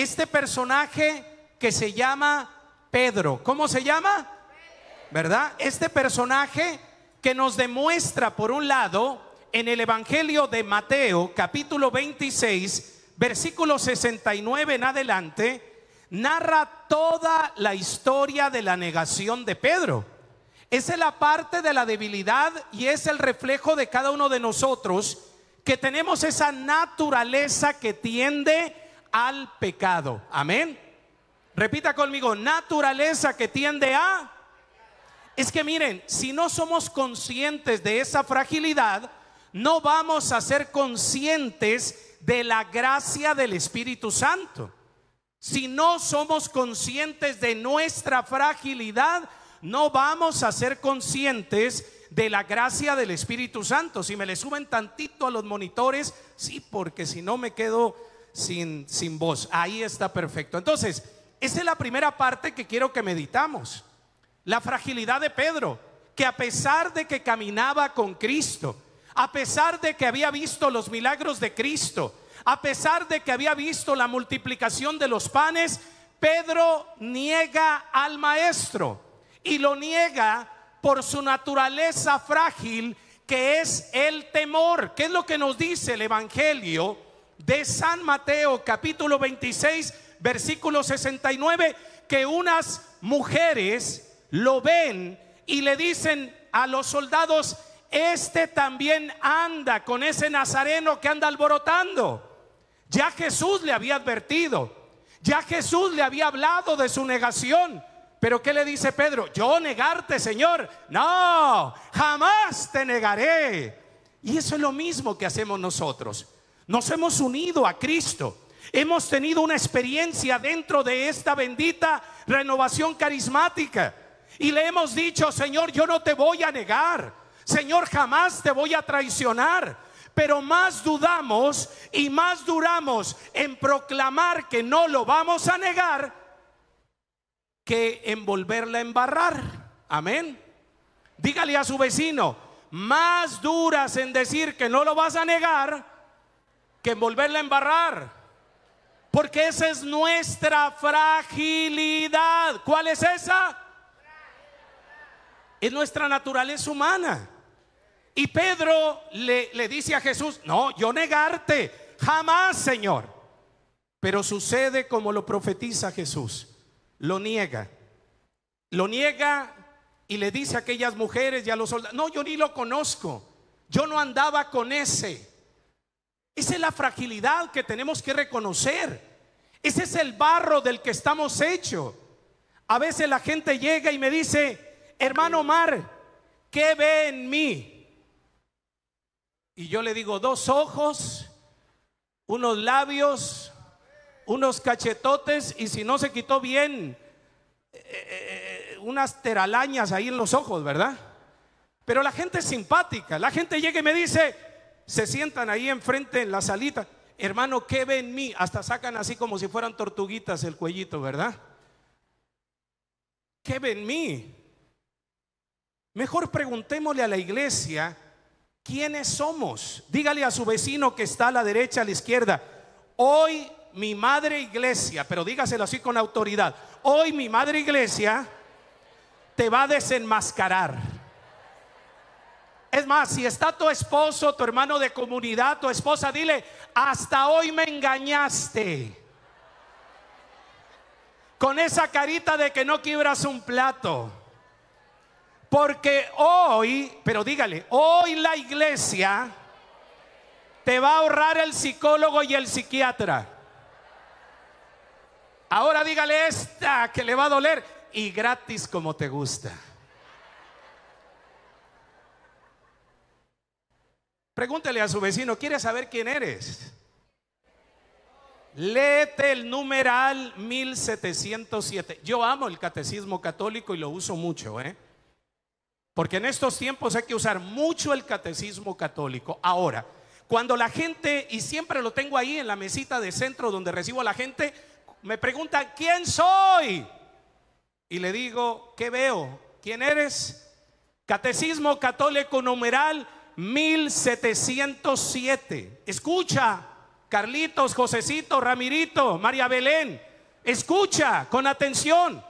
este personaje que se llama Pedro. ¿Cómo se llama? ¿Verdad? Este personaje que nos demuestra, por un lado, en el Evangelio de Mateo, capítulo 26, versículo 69 en adelante, narra toda la historia de la negación de Pedro. Esa es la parte de la debilidad y es el reflejo de cada uno de nosotros, que tenemos esa naturaleza que tiende al pecado. Amén. Repita conmigo: naturaleza que tiende a... Es que miren, si no somos conscientes de esa fragilidad, no vamos a ser conscientes de la gracia del Espíritu Santo. Si no somos conscientes de nuestra fragilidad, no vamos a ser conscientes de la gracia del Espíritu Santo. Si me le suben tantito a los monitores, sí, porque si no me quedo sin voz. Ahí está perfecto. Entonces, esa es la primera parte que quiero que meditamos. La fragilidad de Pedro, que a pesar de que caminaba con Cristo, a pesar de que había visto los milagros de Cristo, a pesar de que había visto la multiplicación de los panes, Pedro niega al maestro, y lo niega por su naturaleza frágil, que es el temor. ¿Qué es lo que nos dice el Evangelio de San Mateo, capítulo 26, versículo 69? Que unas mujeres lo ven y le dicen a los soldados: este también anda con ese nazareno que anda alborotando. Ya Jesús le había advertido, ya Jesús le había hablado de su negación. Pero ¿qué le dice Pedro? ¿Yo negarte, Señor? No, jamás te negaré. Y eso es lo mismo que hacemos nosotros. Nos hemos unido a Cristo. Hemos tenido una experiencia dentro de esta bendita renovación carismática. Y le hemos dicho: Señor, yo no te voy a negar. Señor, jamás te voy a traicionar. Pero más dudamos y más duramos en proclamar que no lo vamos a negar que en volverla a embarrar. Amén. Dígale a su vecino: más duras en decir que no lo vas a negar que en volverla a embarrar. Porque esa es nuestra fragilidad. ¿Cuál es esa? Es nuestra naturaleza humana. Y Pedro le dice a Jesús: no, yo negarte, jamás, Señor. Pero sucede como lo profetiza Jesús. Lo niega y le dice a aquellas mujeres y a los soldados: no, yo ni lo conozco, yo no andaba con ese. Esa es la fragilidad que tenemos que reconocer. Ese es el barro del que estamos hechos. A veces la gente llega y me dice: hermano Omar, ¿qué ve en mí? Y yo le digo: dos ojos, unos labios, unos cachetotes, y si no se quitó bien, unas teralañas ahí en los ojos, ¿verdad? Pero la gente es simpática. La gente llega y me dice, se sientan ahí enfrente en la salita: hermano, ¿qué ve en mí? Hasta sacan así como si fueran tortuguitas el cuellito, ¿verdad? ¿Qué ve en mí? Mejor preguntémosle a la iglesia quiénes somos. Dígale a su vecino que está a la derecha, a la izquierda: hoy mi madre iglesia, pero dígaselo así con autoridad, hoy mi madre iglesia te va a desenmascarar. Es más, si está tu esposo, tu hermano de comunidad, tu esposa, dile: hasta hoy me engañaste, con esa carita de que no quiebras un plato. Porque hoy, pero dígale, hoy la iglesia te va a ahorrar el psicólogo y el psiquiatra. Ahora dígale esta que le va a doler, y gratis como te gusta. Pregúntele a su vecino: ¿quiere saber quién eres? Léete el numeral 1707. Yo amo el catecismo católico y lo uso mucho, porque en estos tiempos hay que usar mucho el catecismo católico. Ahora, cuando la gente, y siempre lo tengo ahí en la mesita de centro donde recibo a la gente, me preguntan: ¿quién soy? Y le digo: ¿qué veo? ¿Quién eres? Catecismo católico numeral 1707. Escucha, Carlitos, Josecito, Ramirito, María Belén, escucha con atención,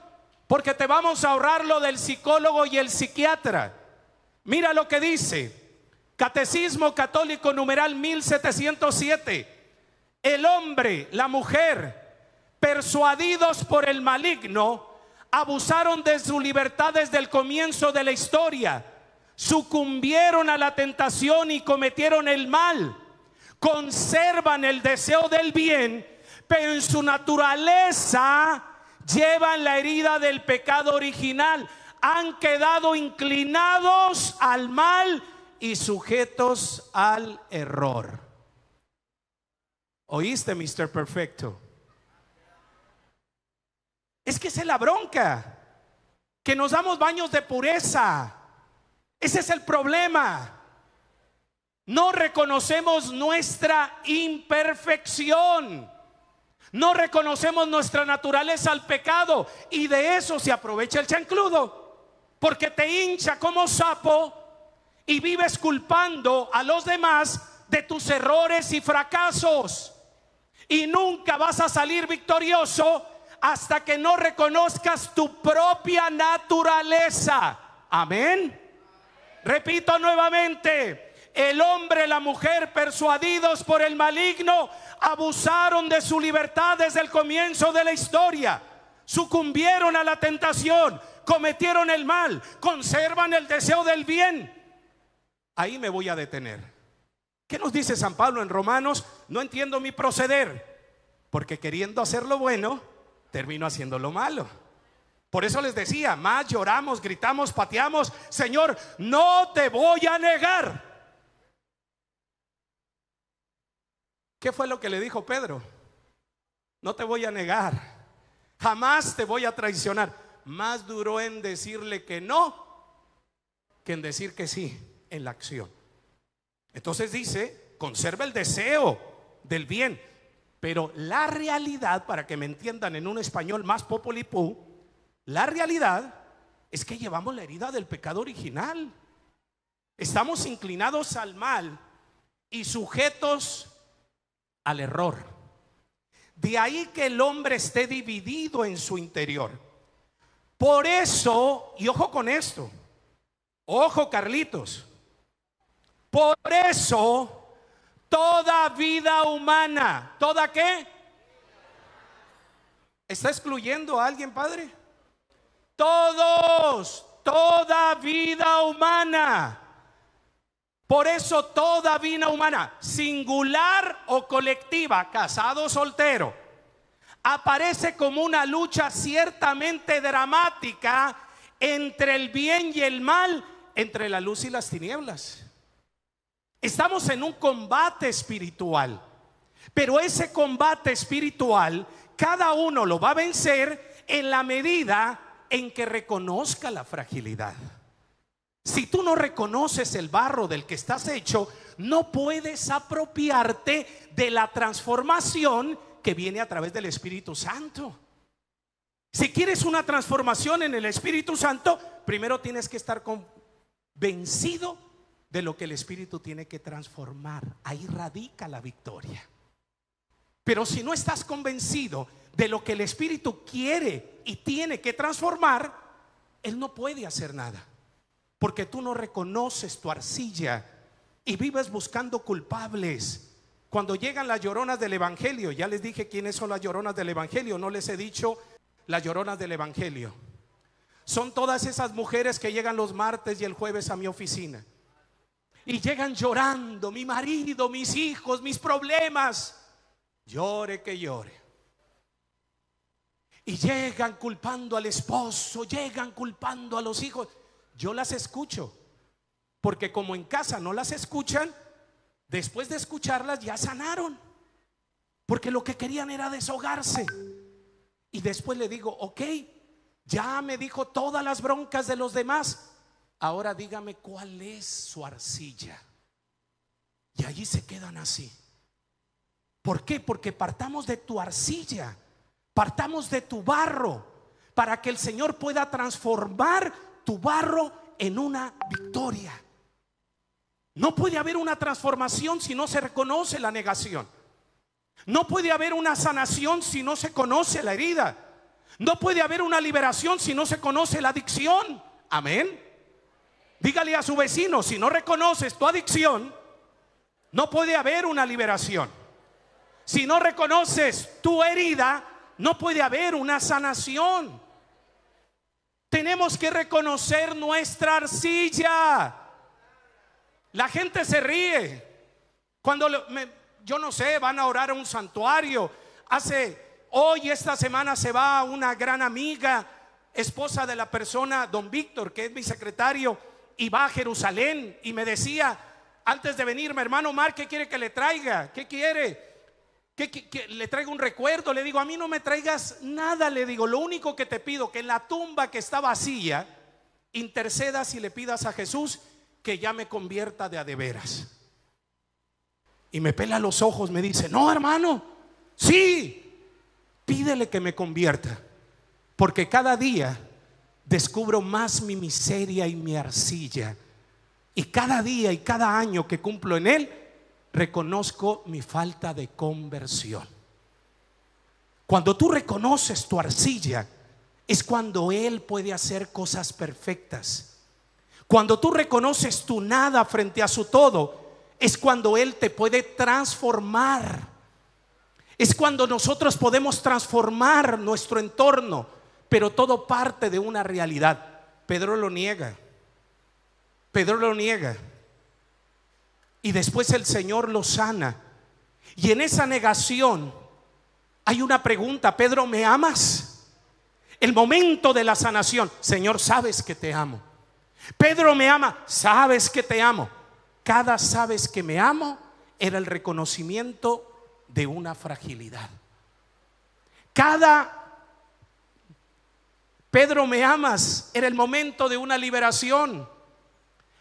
porque te vamos a ahorrar lo del psicólogo y el psiquiatra. Mira lo que dice Catecismo Católico numeral 1707. El hombre, la mujer, persuadidos por el maligno, abusaron de su libertad desde el comienzo de la historia, sucumbieron a la tentación y cometieron el mal. Conservan el deseo del bien, pero en su naturaleza llevan la herida del pecado original. Han quedado inclinados al mal y sujetos al error. ¿Oíste, Mr. Perfecto? Es que esa es la bronca, que nos damos baños de pureza. Ese es el problema. No reconocemos nuestra imperfección, no reconocemos nuestra naturaleza al pecado, y de eso se aprovecha el chancludo, porque te hincha como sapo y vives culpando a los demás de tus errores y fracasos, y nunca vas a salir victorioso hasta que no reconozcas tu propia naturaleza. Amén. Repito nuevamente: el hombre y la mujer, persuadidos por el maligno, abusaron de su libertad desde el comienzo de la historia, sucumbieron a la tentación, cometieron el mal, conservan el deseo del bien. Ahí me voy a detener. ¿Qué nos dice San Pablo en Romanos? No entiendo mi proceder, porque queriendo hacer lo bueno, termino haciendo lo malo. Por eso les decía, más lloramos, gritamos, pateamos: Señor, no te voy a negar. ¿Qué fue lo que le dijo Pedro? No te voy a negar, jamás te voy a traicionar. Más duró en decirle que no que en decir que sí en la acción. Entonces dice: conserva el deseo del bien. Pero la realidad, para que me entiendan en un español más populipú, la realidad es que llevamos la herida del pecado original. Estamos inclinados al mal y sujetos al error. De ahí que el hombre esté dividido en su interior. Por eso, y ojo con esto, ojo Carlitos, por eso toda vida humana, ¿toda qué? ¿Está excluyendo a alguien, padre? Todos, toda vida humana. Por eso toda vida humana, singular o colectiva, casado o soltero, aparece como una lucha ciertamente dramática entre el bien y el mal, entre la luz y las tinieblas. Estamos en un combate espiritual, pero ese combate espiritual cada uno lo va a vencer en la medida en que reconozca la fragilidad. Si tú no reconoces el barro del que estás hecho, no puedes apropiarte de la transformación que viene a través del Espíritu Santo. Si quieres una transformación en el Espíritu Santo, primero tienes que estar convencido de lo que el Espíritu tiene que transformar. Ahí radica la victoria. Pero si no estás convencido de lo que el Espíritu quiere y tiene que transformar, Él no puede hacer nada, porque tú no reconoces tu arcilla y vives buscando culpables. Cuando llegan las lloronas del Evangelio, ya les dije quiénes son las lloronas del Evangelio, no les he dicho las lloronas del Evangelio. Son todas esas mujeres que llegan los martes y el jueves a mi oficina y llegan llorando: mi marido, mis hijos, mis problemas. Llore que llore. Y llegan culpando al esposo, llegan culpando a los hijos. Yo las escucho, porque como en casa no las escuchan, después de escucharlas ya sanaron, porque lo que querían era deshogarse. Y después le digo: ok, ya me dijo todas las broncas de los demás, ahora dígame cuál es su arcilla. Y allí se quedan así. ¿Por qué? Porque partamos de tu arcilla, partamos de tu barro, para que el Señor pueda transformar tu barro en una victoria. No puede haber una transformación si no se reconoce la negación. No puede haber una sanación si no se conoce la herida. No puede haber una liberación si no se conoce la adicción. Amén. Dígale a su vecino, si no reconoces tu adicción, no puede haber una liberación. Si no reconoces tu herida, no puede haber una sanación. Tenemos que reconocer nuestra arcilla. La gente se ríe cuando yo no sé, van a orar a un santuario. Hoy, esta semana, se va una gran amiga, esposa de la persona, don Víctor, que es mi secretario, y va a Jerusalén. Y me decía antes de venirme, hermano Mar, ¿qué quiere que le traiga? ¿Qué quiere? Que le traiga un recuerdo. Le digo, a mí no me traigas nada. Le digo, lo único que te pido, que en la tumba que está vacía, intercedas y le pidas a Jesús que ya me convierta de a de veras. Y me pela los ojos, me dice, no, hermano, sí, pídele que me convierta, porque cada día descubro más mi miseria y mi arcilla, y cada día y cada año que cumplo en él, reconozco mi falta de conversión. Cuando tú reconoces tu arcilla, es cuando él puede hacer cosas perfectas. Cuando tú reconoces tu nada frente a su todo, es cuando él te puede transformar. Es cuando nosotros podemos transformar nuestro entorno, pero todo parte de una realidad. Pedro lo niega. Pedro lo niega. Y después el Señor lo sana. Y en esa negación hay una pregunta: Pedro, ¿me amas? El momento de la sanación: Señor, sabes que te amo. Pedro, ¿me ama? Sabes que te amo. Cada sabes que me amo era el reconocimiento de una fragilidad. Cada Pedro, ¿me amas? Era el momento de una liberación.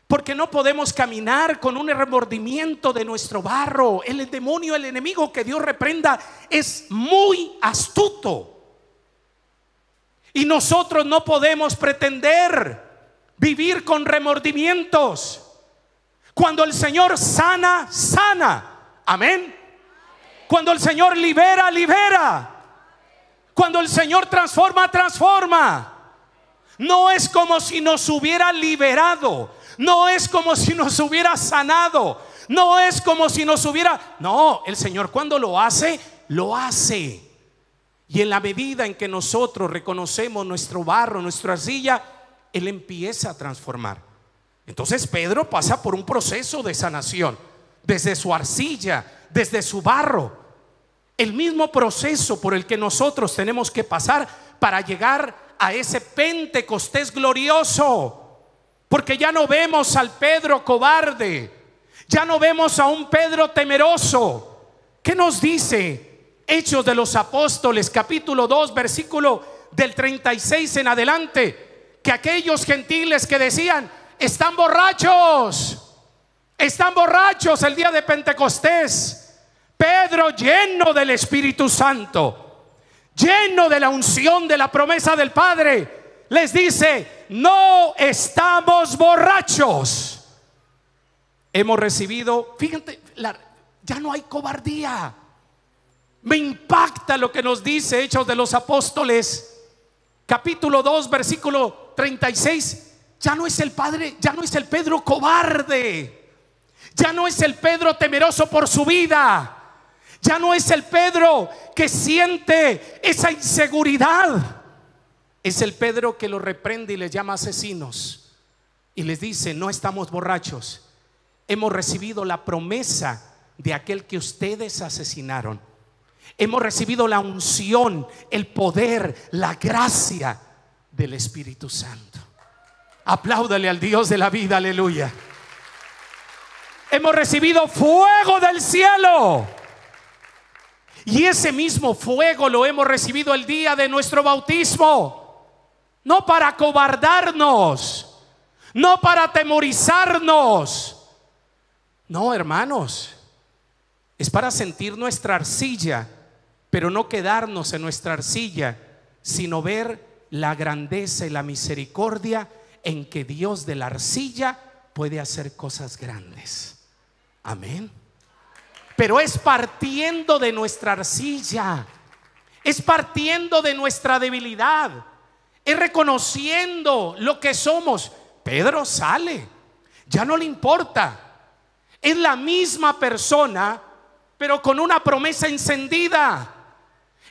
Porque no podemos caminar con un remordimiento de nuestro barro. El demonio, el enemigo, que Dios reprenda, es muy astuto. Y nosotros no podemos pretender vivir con remordimientos. Cuando el Señor sana, sana. Amén. Cuando el Señor libera, libera. Cuando el Señor transforma, transforma. No es como si nos hubiera liberado. No es como si nos hubiera sanado. No es como si nos hubiera... No, el Señor cuando lo hace, lo hace. Y en la medida en que nosotros reconocemos nuestro barro, nuestra arcilla, Él empieza a transformar. Entonces Pedro pasa por un proceso de sanación, desde su arcilla, desde su barro. El mismo proceso por el que nosotros tenemos que pasar para llegar a ese Pentecostés glorioso. Porque ya no vemos al Pedro cobarde, ya no vemos a un Pedro temeroso. ¿Qué nos dice Hechos de los Apóstoles, capítulo 2, versículo del 36 en adelante? Que aquellos gentiles que decían: están borrachos el día de Pentecostés. Pedro, lleno del Espíritu Santo, lleno de la unción de la promesa del Padre, les dice: no estamos borrachos. Hemos recibido, fíjate, ya no hay cobardía. Me impacta lo que nos dice Hechos de los Apóstoles, capítulo 2, versículo 36. Ya no es el Padre, ya no es el Pedro cobarde, ya no es el Pedro temeroso por su vida, ya no es el Pedro que siente esa inseguridad. Es el Pedro que los reprende y les llama asesinos y les dice: no estamos borrachos, hemos recibido la promesa de aquel que ustedes asesinaron. Hemos recibido la unción, el poder, la gracia del Espíritu Santo. Apláudale al Dios de la vida, aleluya. Hemos recibido fuego del cielo. Y ese mismo fuego lo hemos recibido el día de nuestro bautismo. No para acobardarnos, no para atemorizarnos. No, hermanos, es para sentir nuestra arcilla, pero no quedarnos en nuestra arcilla, sino ver la grandeza y la misericordia en que Dios de la arcilla puede hacer cosas grandes. Amén. pero es partiendo de nuestra arcilla, es partiendo de nuestra debilidad, es reconociendo lo que somos. Pedro sale, ya no le importa, es la misma persona, pero con una promesa encendida.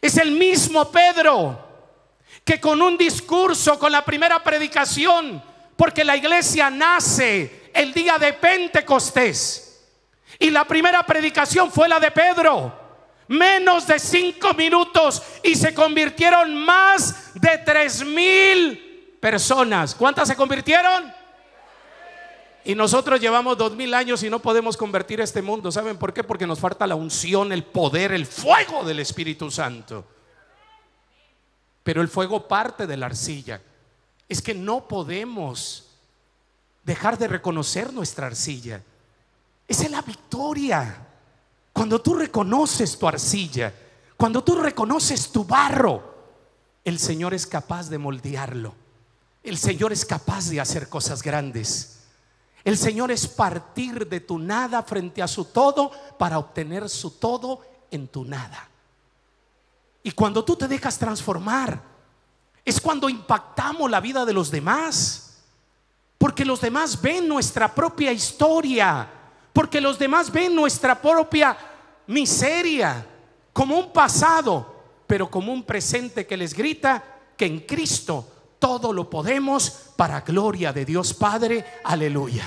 Es el mismo Pedro que con un discurso, con la primera predicación, porque la iglesia nace el día de Pentecostés, y la primera predicación fue la de Pedro. Menos de 5 minutos y se convirtieron más de 3,000 personas. ¿Cuántas se convirtieron? Y nosotros llevamos 2,000 años y no podemos convertir este mundo. ¿Saben por qué? Porque nos falta la unción, el poder, el fuego del Espíritu Santo. Pero el fuego parte de la arcilla. Es que no podemos dejar de reconocer nuestra arcilla. Esa es la victoria. Cuando tú reconoces tu arcilla, cuando tú reconoces tu barro, el Señor es capaz de moldearlo. El Señor es capaz de hacer cosas grandes. El Señor es partir de tu nada frente a su todo para obtener su todo en tu nada. Y cuando tú te dejas transformar, es cuando impactamos la vida de los demás. Porque los demás ven nuestra propia historia, porque los demás ven nuestra propia miseria como un pasado, pero como un presente que les grita que en Cristo todo lo podemos para gloria de Dios Padre. Aleluya.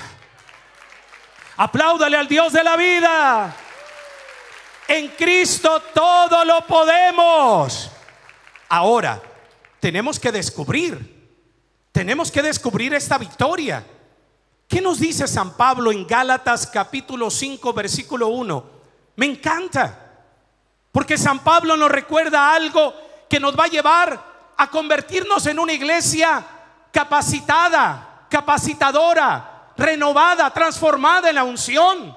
Apláudale al Dios de la vida. En Cristo todo lo podemos. Ahora tenemos que descubrir esta victoria. ¿Qué nos dice San Pablo en Gálatas capítulo 5 versículo 1? Me encanta, porque San Pablo nos recuerda algo que nos va a llevar a convertirnos en una iglesia capacitada, capacitadora, renovada, transformada en la unción.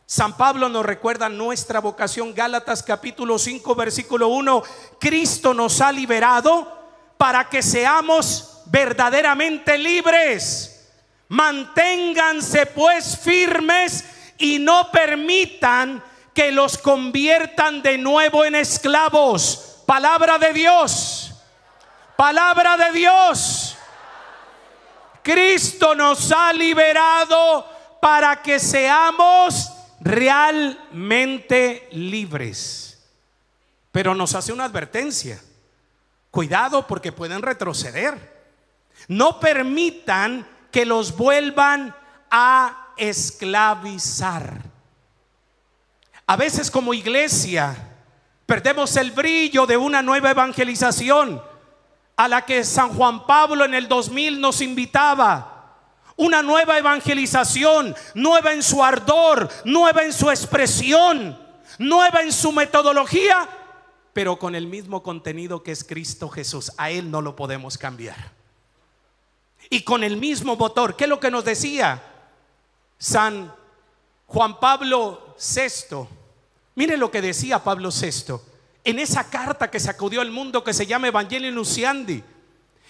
San Pablo nos recuerda nuestra vocación. Gálatas capítulo 5 versículo 1: Cristo nos ha liberado para que seamos verdaderamente libres. Manténganse pues firmes y no permitan que los conviertan de nuevo en esclavos. Palabra de Dios. Palabra de Dios. Cristo nos ha liberado para que seamos realmente libres. Pero nos hace una advertencia: cuidado, porque pueden retroceder. No permitan que los vuelvan a esclavizar. A veces como iglesia perdemos el brillo de una nueva evangelización a la que San Juan Pablo en el 2000 nos invitaba. Una nueva evangelización, nueva en su ardor, nueva en su expresión, nueva en su metodología, pero con el mismo contenido que es Cristo Jesús. A Él no lo podemos cambiar. Y con el mismo motor. ¿Qué es lo que nos decía San Juan Pablo VI? Mire lo que decía Pablo VI en esa carta que sacudió el mundo, que se llama Evangelii Nunciandi.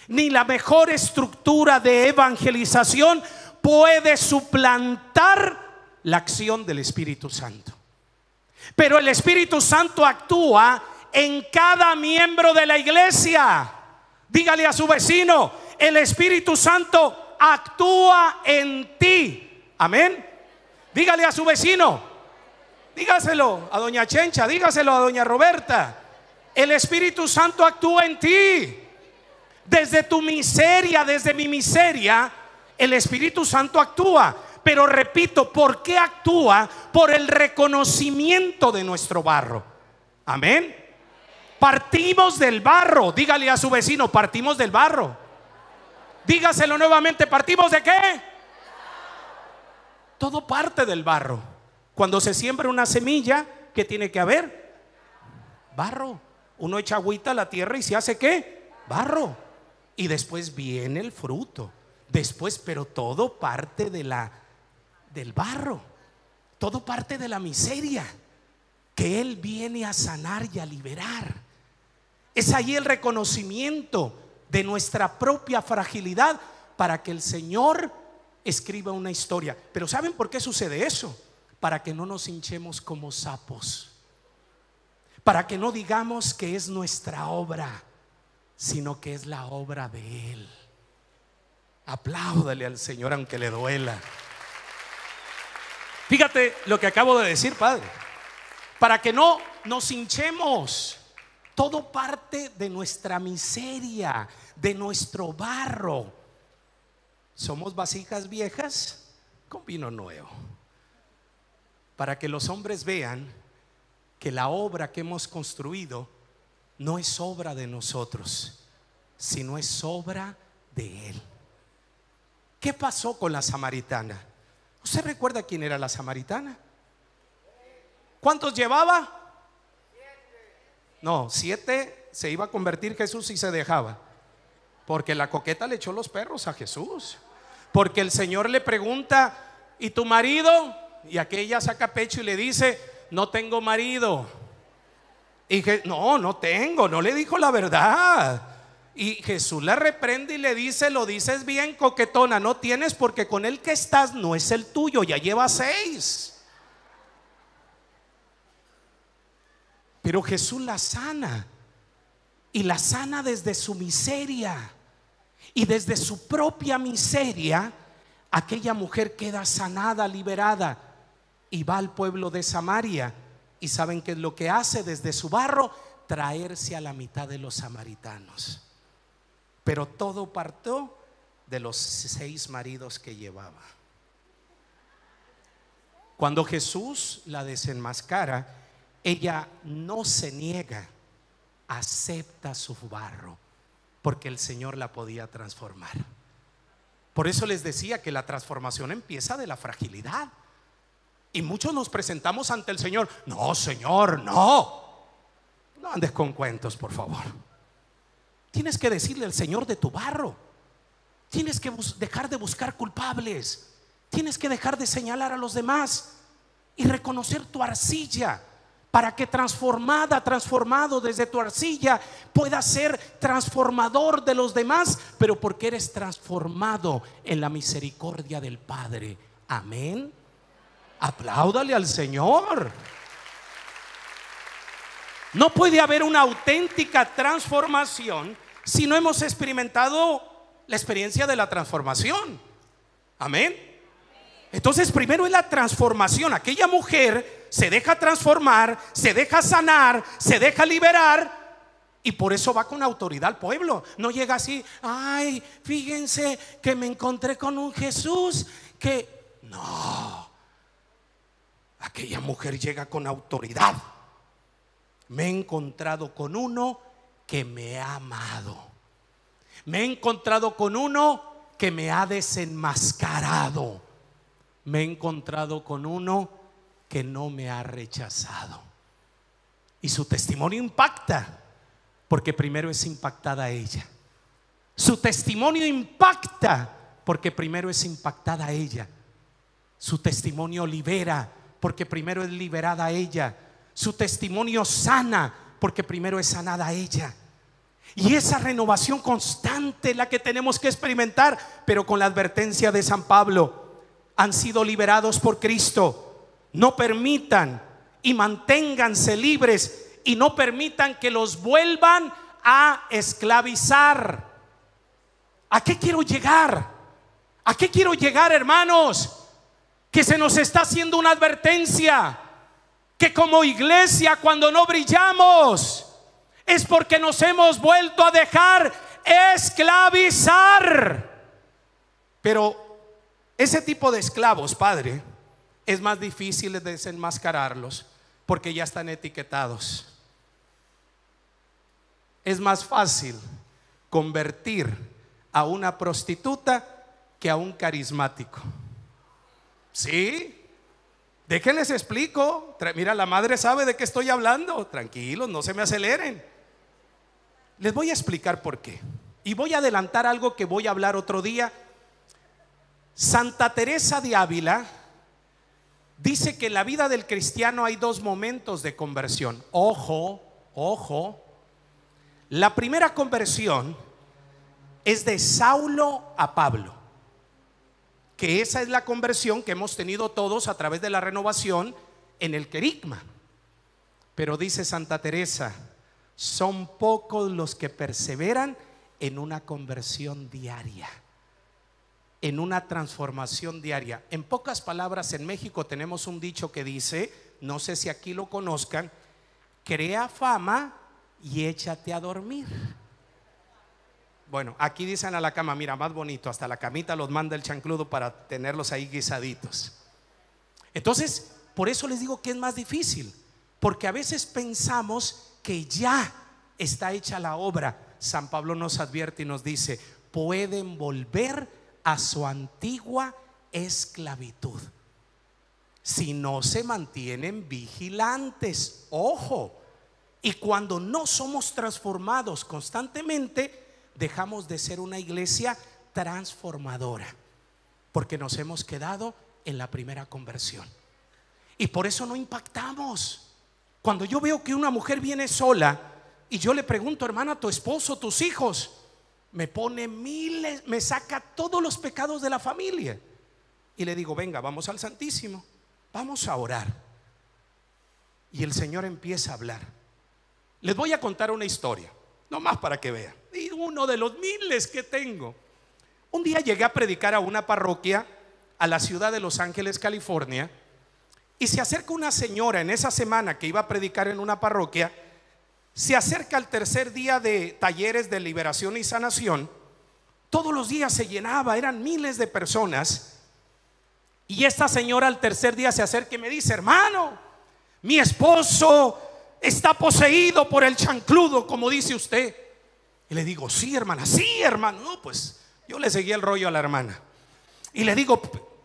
Ni la mejor estructura de evangelización puede suplantar la acción del Espíritu Santo. Pero el Espíritu Santo actúa en cada miembro de la iglesia. Dígale a su vecino: el Espíritu Santo actúa en ti. Amén. Dígale a su vecino, dígaselo a doña Chencha, dígaselo a doña Roberta: el Espíritu Santo actúa en ti. Desde tu miseria, desde mi miseria, el Espíritu Santo actúa. Pero repito, ¿por qué actúa? Por el reconocimiento de nuestro barro. Amén. Partimos del barro. Dígale a su vecino: partimos del barro. Dígaselo nuevamente: ¿partimos de qué? Todo parte del barro. Cuando se siembra una semilla, ¿qué tiene que haber? Barro. Uno echa agüita a la tierra y se hace ¿qué? Barro. Y después viene el fruto. Después, pero todo parte del barro. Todo parte de la miseria que Él viene a sanar y a liberar. Es ahí el reconocimiento de nuestra propia fragilidad para que el Señor escriba una historia. Pero ¿saben por qué sucede eso? para que no nos hinchemos como sapos, para que no digamos que es nuestra obra, sino que es la obra de Él. Apláudale al Señor aunque le duela. Fíjate lo que acabo de decir, Padre. Para que no nos hinchemos. Todo parte de nuestra miseria, de nuestro barro. Somos vasijas viejas con vino nuevo. Para que los hombres vean que la obra que hemos construido no es obra de nosotros, sino es obra de Él. ¿Qué pasó con la samaritana? ¿Usted recuerda quién era la samaritana? ¿Cuántos llevaba? No, 7 se iba a convertir Jesús y se dejaba. Porque la coqueta le echó los perros a Jesús. Porque el Señor le pregunta: ¿y tu marido? Y aquella saca pecho y le dice: no tengo marido. Y no tengo, no le dijo la verdad. Y Jesús la reprende y le dice: lo dices bien, coquetona, no tienes, porque con el que estás no es el tuyo, ya lleva 6. Pero Jesús la sana, y la sana desde su miseria. Y desde su propia miseria, aquella mujer queda sanada, liberada, y va al pueblo de Samaria. ¿Y saben qué es lo que hace desde su barro? Traerse a la mitad de los samaritanos. Pero todo partió de los 6 maridos que llevaba. Cuando Jesús la desenmascara, ella no se niega, acepta su barro, porque el Señor la podía transformar. Por eso les decía que la transformación empieza de la fragilidad. Y muchos nos presentamos ante el Señor: no, Señor, no andes con cuentos, por favor. Tienes que decirle al Señor de tu barro. Tienes que dejar de buscar culpables. Tienes que dejar de señalar a los demás y reconocer tu arcilla, para que transformado desde tu arcilla, puedas ser transformador de los demás, pero porque eres transformado en la misericordia del Padre. Amén. Apláudale al Señor. No puede haber una auténtica transformación si no hemos experimentado la experiencia de la transformación. Amén. Entonces primero es la transformación. Aquella mujer se deja transformar, se deja sanar, se deja liberar, y por eso va con autoridad al pueblo. No llega así: ay, fíjense que me encontré con un Jesús que... No, aquella mujer llega con autoridad. Me he encontrado con uno que me ha amado. Me he encontrado con uno que me ha desenmascarado. Me he encontrado con uno que no me ha rechazado. Y su testimonio impacta, porque primero es impactada ella. Su testimonio impacta porque primero es impactada ella. Su testimonio libera porque primero es liberada ella. Su testimonio sana porque primero es sanada ella. Y esa renovación constante es la que tenemos que experimentar, pero con la advertencia de San Pablo: han sido liberados por Cristo. No permitan y manténganse libres, y no permitan que los vuelvan a esclavizar. ¿A qué quiero llegar? ¿A qué quiero llegar, hermanos? Que se nos está haciendo una advertencia, que como iglesia, cuando no brillamos, es porque nos hemos vuelto a dejar esclavizar. Pero ese tipo de esclavos, Padre, es más difícil de desenmascararlos, porque ya están etiquetados. Es más fácil convertir a una prostituta que a un carismático. ¿Sí? Déjenles explico. Mira, la madre sabe de qué estoy hablando. Tranquilos, no se me aceleren. Les voy a explicar por qué. Y voy a adelantar algo que voy a hablar otro día. Santa Teresa de Ávila dice que en la vida del cristiano hay 2 momentos de conversión. Ojo, ojo. La primera conversión es de Saulo a Pablo. que esa es la conversión que hemos tenido todos a través de la renovación en el querigma. Pero dice Santa Teresa, son pocos los que perseveran en una conversión diaria, en una transformación diaria. En pocas palabras, en México tenemos un dicho que dice, no sé si aquí lo conozcan, crea fama y échate a dormir. Bueno, aquí dicen a la cama, mira, más bonito, hasta la camita los manda el chancludo para tenerlos ahí guisaditos. Entonces, por eso les digo que es más difícil, porque a veces pensamos que ya está hecha la obra. San Pablo nos advierte y nos dice, pueden volver a su antigua esclavitud si no se mantienen vigilantes. Ojo, y cuando no somos transformados constantemente, dejamos de ser una iglesia transformadora, porque nos hemos quedado en la primera conversión. Y por eso no impactamos. Cuando yo veo que una mujer viene sola y yo le pregunto, hermana, tu esposo, tus hijos, me pone miles, me saca todos los pecados de la familia. Y le digo, venga, vamos al Santísimo, vamos a orar. Y el Señor empieza a hablar. Les voy a contar una historia, nomás para que vean. Y uno de los miles que tengo. Un día llegué a predicar a una parroquia a la ciudad de Los Ángeles, California. Y se acerca una señora en esa semana que iba a predicar en una parroquia. Se acerca al tercer día de talleres de liberación y sanación. Todos los días se llenaba, eran miles de personas. Y esta señora al tercer día se acerca y me dice, hermano, mi esposo está poseído por el chancludo, como dice usted. Y le digo, sí, hermana, sí, hermano. No, pues yo le seguí el rollo a la hermana. Y le digo,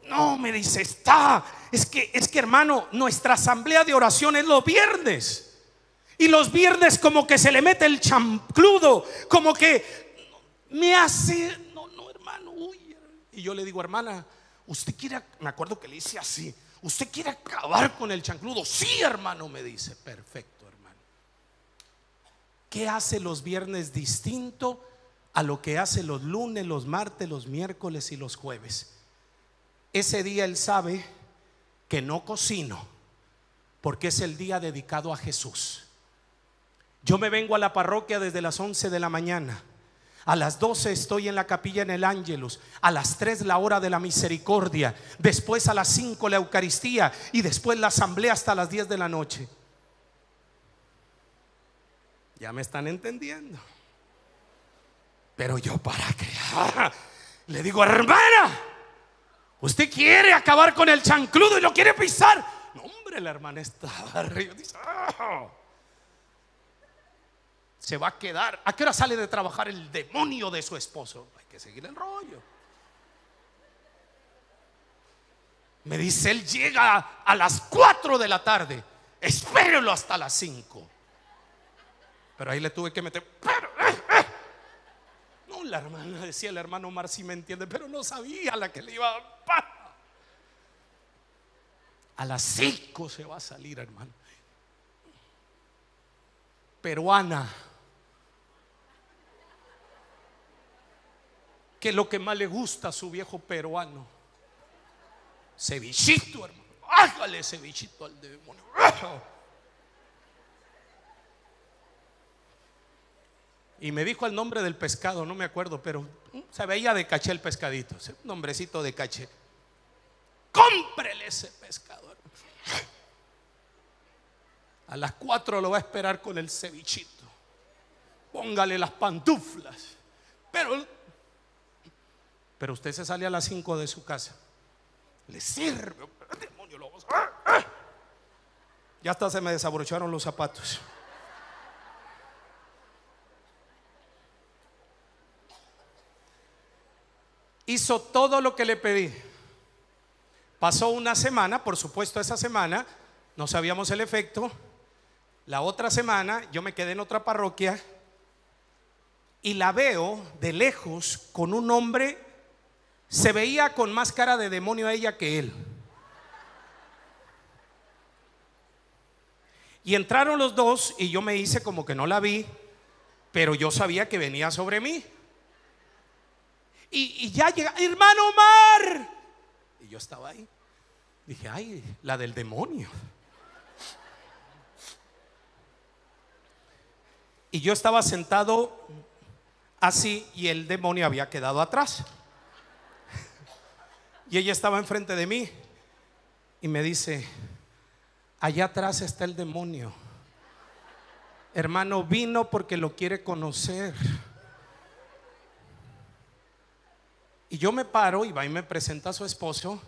no, me dice, es que hermano, nuestra asamblea de oración es los viernes. Y los viernes como que se le mete el chancludo, como que me hace, no, hermano, uy. Y yo le digo, hermana, usted quiere, me acuerdo que le hice así, ¿usted quiere acabar con el chancludo? Sí, hermano, me dice. Perfecto, hermano. ¿Qué hace los viernes distinto a lo que hace los lunes, los martes, los miércoles y los jueves? Ese día él sabe que no cocino, porque es el día dedicado a Jesús. Yo me vengo a la parroquia desde las 11 de la mañana. A las 12 estoy en la capilla en el Ángelus. A las 3 la hora de la misericordia. Después a las 5 la Eucaristía. Y después la asamblea hasta las 10 de la noche. Ya me están entendiendo. Pero yo para qué le digo, hermana, ¿usted quiere acabar con el chancludo y lo quiere pisar? No, hombre, la hermana estaba arriba. Dice, se va a quedar. ¿A qué hora sale de trabajar el demonio de su esposo? Hay que seguir el rollo. Me dice, él llega a las 4 de la tarde. Espérelo hasta las 5. Pero ahí le tuve que meter. No, la hermana decía, el hermano Omar sí me entiende, pero no sabía la que le iba a las 5 se va a salir, hermano. Peruana. ¿Qué es lo que más le gusta a su viejo peruano? Cevichito, hermano. Hágale cevichito al demonio. Y me dijo el nombre del pescado, no me acuerdo, pero se veía de caché el pescadito, un nombrecito de caché. Cómprele ese pescado, hermano. A las 4 lo va a esperar con el cevichito. Póngale las pantuflas. Pero usted se sale a las 5 de su casa. Le sirve. Demonio, lo vamos a... Ya hasta se me desabrocharon los zapatos. Hizo todo lo que le pedí. Pasó una semana, por supuesto esa semana no sabíamos el efecto. La otra semana yo me quedé en otra parroquia y la veo de lejos con un hombre. Se veía con más cara de demonio ella que él. Y entraron los dos y yo me hice como que no la vi, pero yo sabía que venía sobre mí. Y ya llega, hermano Omar, yo estaba ahí. Dije, ay, la del demonio. Y yo estaba sentado así y el demonio había quedado atrás. Y ella estaba enfrente de mí y me dice, allá atrás está el demonio. Hermano, vino porque lo quiere conocer. Y yo me paro y va y me presenta a su esposo.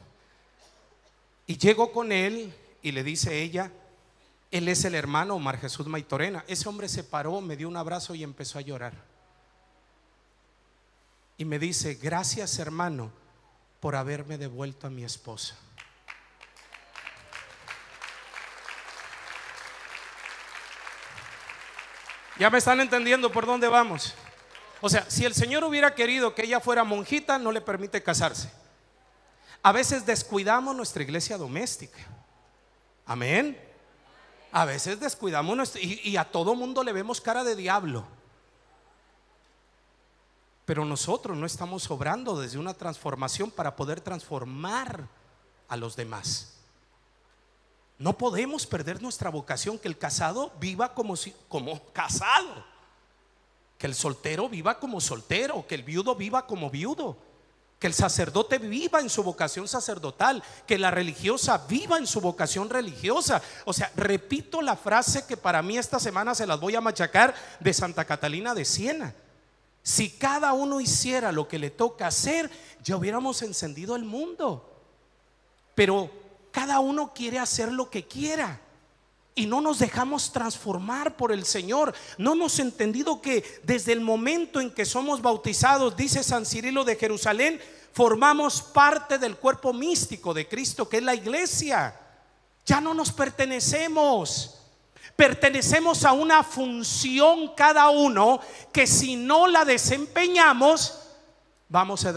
Y llego con él y le dice ella, él es el hermano Omar Jesús Maitorena. Ese hombre se paró, me dio un abrazo y empezó a llorar. Y me dice, gracias hermano por haberme devuelto a mi esposa. ¿Ya me están entendiendo por dónde vamos? O sea, si el Señor hubiera querido que ella fuera monjita, no le permite casarse. A veces descuidamos nuestra iglesia doméstica. Amén. A veces descuidamos y a todo mundo le vemos cara de diablo. Pero nosotros no estamos obrando desde una transformación para poder transformar a los demás. No podemos perder nuestra vocación. Que el casado viva como casado, que el soltero viva como soltero, que el viudo viva como viudo, que el sacerdote viva en su vocación sacerdotal, que la religiosa viva en su vocación religiosa. O sea, repito la frase que para mí esta semana se las voy a machacar, de Santa Catalina de Siena. Si cada uno hiciera lo que le toca hacer, ya hubiéramos encendido el mundo. Pero cada uno quiere hacer lo que quiera y no nos dejamos transformar por el Señor. No hemos entendido que desde el momento en que somos bautizados, dice San Cirilo de Jerusalén, formamos parte del cuerpo místico de Cristo, que es la iglesia. Ya no nos pertenecemos. Pertenecemos a una función cada uno, que si no la desempeñamos, vamos a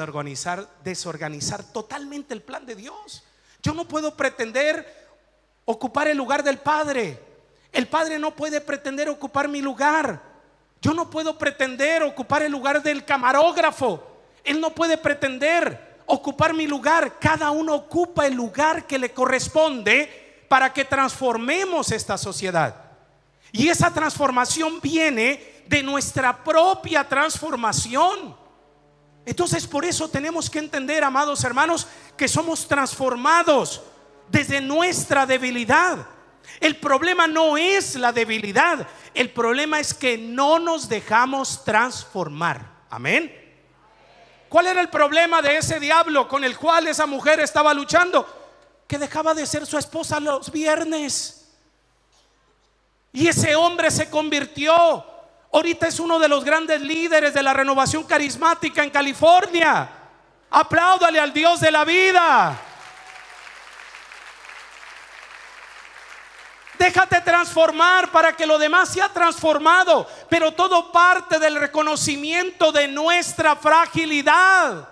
desorganizar totalmente el plan de Dios. Yo no puedo pretender ocupar el lugar del Padre. El Padre no puede pretender ocupar mi lugar. Yo no puedo pretender ocupar el lugar del camarógrafo. Él no puede pretender ocupar mi lugar. Cada uno ocupa el lugar que le corresponde para que transformemos esta sociedad. Y esa transformación viene de nuestra propia transformación. Entonces, por eso tenemos que entender, amados hermanos, que somos transformados desde nuestra debilidad. El problema no es la debilidad, el problema es que no nos dejamos transformar. Amén. ¿Cuál era el problema de ese diablo con el cual esa mujer estaba luchando? Que dejaba de ser su esposa los viernes. Y ese hombre se convirtió. Ahorita es uno de los grandes líderes de la renovación carismática en California. Apláudale al Dios de la vida. Déjate transformar para que lo demás sea transformado. Pero todo parte del reconocimiento de nuestra fragilidad.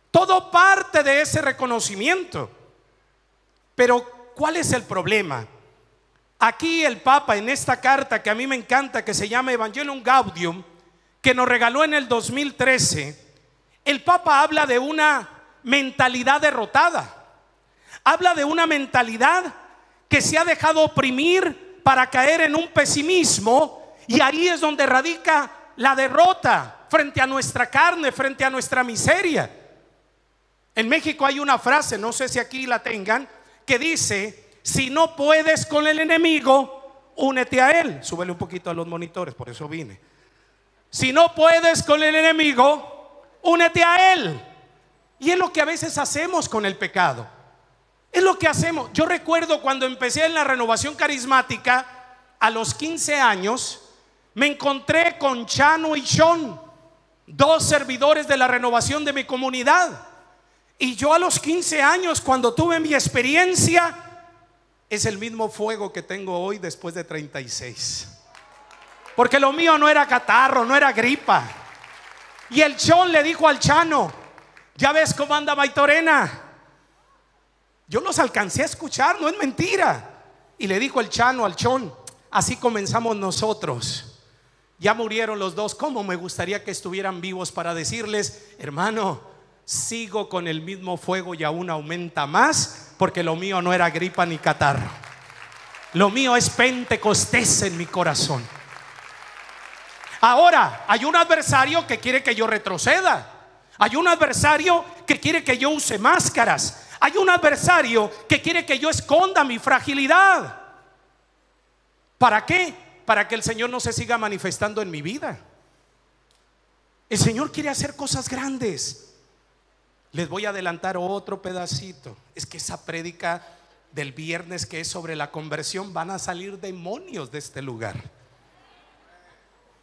Todo parte de ese reconocimiento. Pero ¿cuál es el problema? Aquí el Papa, en esta carta que a mí me encanta, que se llama Evangelium Gaudium, que nos regaló en el 2013, el Papa habla de una mentalidad derrotada. Habla de una mentalidad que se ha dejado oprimir para caer en un pesimismo, y ahí es donde radica la derrota frente a nuestra carne, frente a nuestra miseria. En México hay una frase, no sé si aquí la tengan, que dice: si no puedes con el enemigo, únete a él. Súbele un poquito a los monitores, por eso vine. Si no puedes con el enemigo, únete a él. Y es lo que a veces hacemos con el pecado. Es lo que hacemos. Yo recuerdo cuando empecé en la renovación carismática, a los 15 años, me encontré con Chano y Sean, dos servidores de la renovación de mi comunidad. Y yo a los 15 años, cuando tuve mi experiencia, es el mismo fuego que tengo hoy después de 36. Porque lo mío no era catarro, no era gripa. Y el Chon le dijo al Chano: ¿ya ves cómo anda Maitorena? Yo los alcancé a escuchar, no es mentira. Y le dijo el Chano al Chon: así comenzamos nosotros. Ya murieron los dos. ¿Cómo me gustaría que estuvieran vivos para decirles: hermano, sigo con el mismo fuego y aún aumenta más, porque lo mío no era gripa ni catarro. Lo mío es Pentecostés en mi corazón. Ahora, hay un adversario que quiere que yo retroceda. Hay un adversario que quiere que yo use máscaras. Hay un adversario que quiere que yo esconda mi fragilidad. ¿Para qué? Para que el Señor no se siga manifestando en mi vida. El Señor quiere hacer cosas grandes. Les voy a adelantar otro pedacito. Es que esa prédica del viernes, que es sobre la conversión, van a salir demonios de este lugar.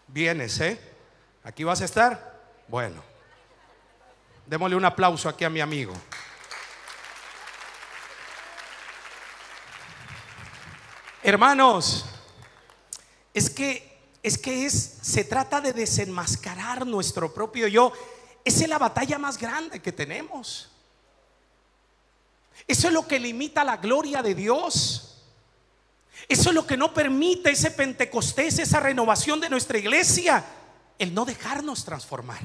¿Vienes, ¿Aquí vas a estar? Bueno, démosle un aplauso aquí a mi amigo. Hermanos, se trata de desenmascarar nuestro propio yo. Esa es la batalla más grande que tenemos. Eso es lo que limita la gloria de Dios. Eso es lo que no permite ese Pentecostés, esa renovación de nuestra iglesia, el no dejarnos transformar,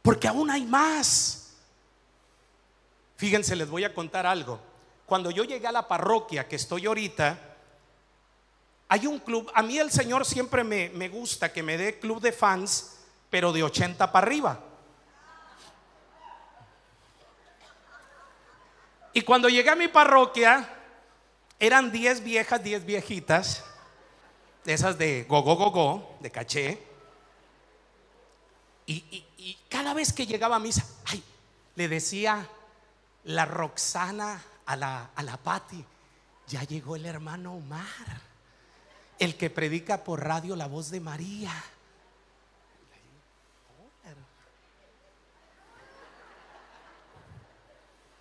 porque aún hay más. Fíjense, les voy a contar algo. Cuando yo llegué a la parroquia que estoy ahorita, hay un club. A mí el Señor siempre me gusta que me dé club de fans, pero de 80 para arriba. Y cuando llegué a mi parroquia, eran 10 viejas, 10 viejitas, de esas de go, de caché. Y cada vez que llegaba a misa, ay, le decía la Roxana a la Pati: ya llegó el hermano Omar, el que predica por radio la voz de María.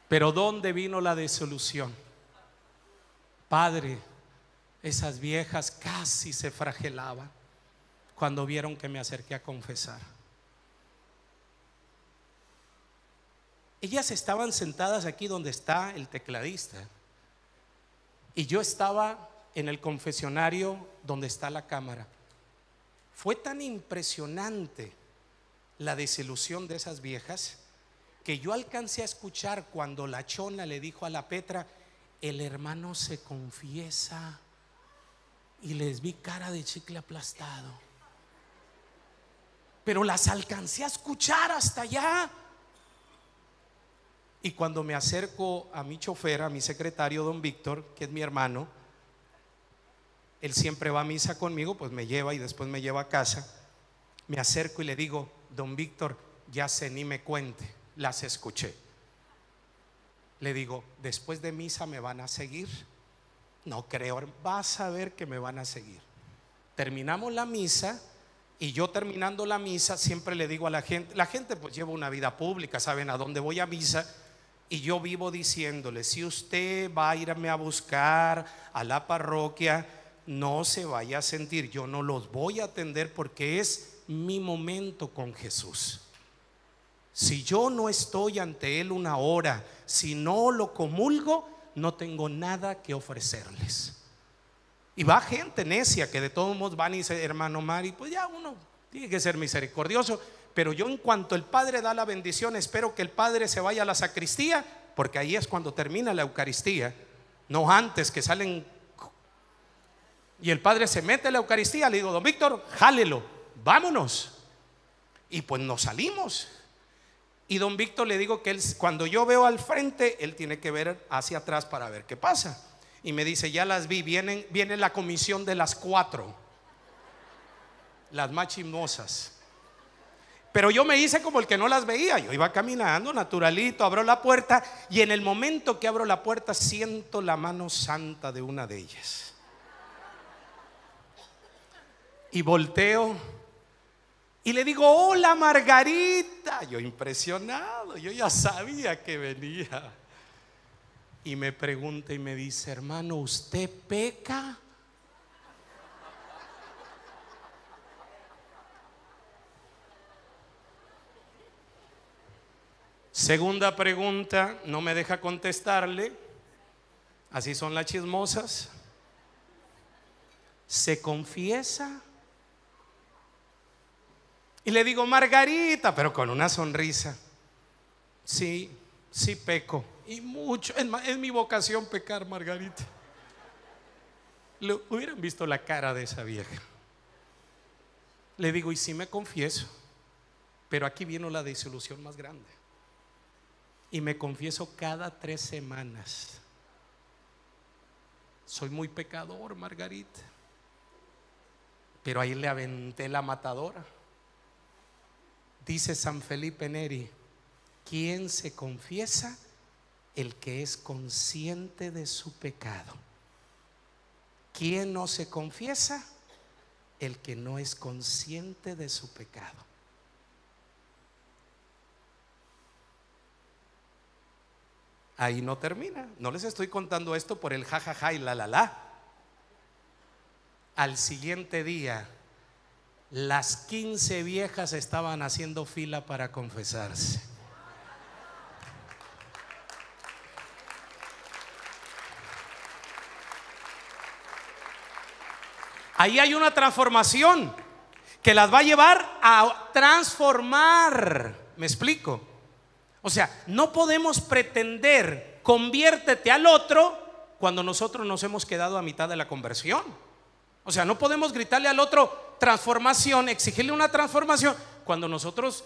Pero ¿dónde vino la desilusión? Padre, esas viejas casi se flagelaban cuando vieron que me acerqué a confesar. Ellas estaban sentadas aquí donde está el tecladista, y yo estaba en el confesionario donde está la cámara. Fue tan impresionante la desilusión de esas viejas que yo alcancé a escuchar cuando la chona le dijo a la Petra: el hermano se confiesa, y les vi cara de chicle aplastado. Pero las alcancé a escuchar hasta allá. Y cuando me acerco a mi chofer, a mi secretario, don Víctor, que es mi hermano, él siempre va a misa conmigo, pues me lleva y después me lleva a casa. Me acerco y le digo: don Víctor, ya sé, ni me cuente, las escuché. Le digo: después de misa me van a seguir. No creo, vas a ver que me van a seguir. Terminamos la misa, y yo terminando la misa siempre le digo a la gente pues lleva una vida pública, saben a dónde voy a misa, y yo vivo diciéndole: si usted va a irme a buscar a la parroquia, no se vaya a sentir, yo no los voy a atender porque es mi momento con Jesús. Si yo no estoy ante Él una hora, si no lo comulgo, no tengo nada que ofrecerles. Y va gente necia que de todos modos van y dice: hermano Mari, pues ya uno tiene que ser misericordioso. Pero yo, en cuanto el Padre da la bendición, espero que el Padre se vaya a la sacristía, porque ahí es cuando termina la Eucaristía, no antes, que salen. Y el Padre se mete a la Eucaristía. Le digo: don Víctor, jálelo, vámonos. Y pues nos salimos. Y don Víctor, le digo que él, cuando yo veo al frente, él tiene que ver hacia atrás para ver qué pasa. Y me dice: ya las vi, viene la comisión de las 4, las más chismosas. Pero yo me hice como el que no las veía. Yo iba caminando naturalito, abro la puerta, y en el momento que abro la puerta siento la mano santa de una de ellas. Y volteo y le digo: hola Margarita. Yo impresionado, yo ya sabía que venía. Y me pregunta y me dice: hermano, ¿usted peca? Segunda pregunta, no me deja contestarle. Así son las chismosas. ¿Se confiesa? Y le digo: Margarita, pero con una sonrisa: Sí, sí peco. Y mucho, es mi vocación pecar, Margarita. Hubieran visto la cara de esa vieja. Le digo, y sí me confieso, pero aquí vino la desilusión más grande. Y me confieso cada 3 semanas. Soy muy pecador, Margarita. Pero ahí le aventé la matadora. Dice San Felipe Neri: ¿quién se confiesa? El que es consciente de su pecado. ¿Quién no se confiesa? El que no es consciente de su pecado. Ahí no termina. No les estoy contando esto por el jajaja y la. Al siguiente día, las 15 viejas estaban haciendo fila para confesarse. Ahí hay una transformación que las va a llevar a transformar. ¿Me explico? O sea, no podemos pretender conviértete al otro cuando nosotros nos hemos quedado a mitad de la conversión. O sea, no podemos gritarle al otro transformación, exigirle una transformación cuando nosotros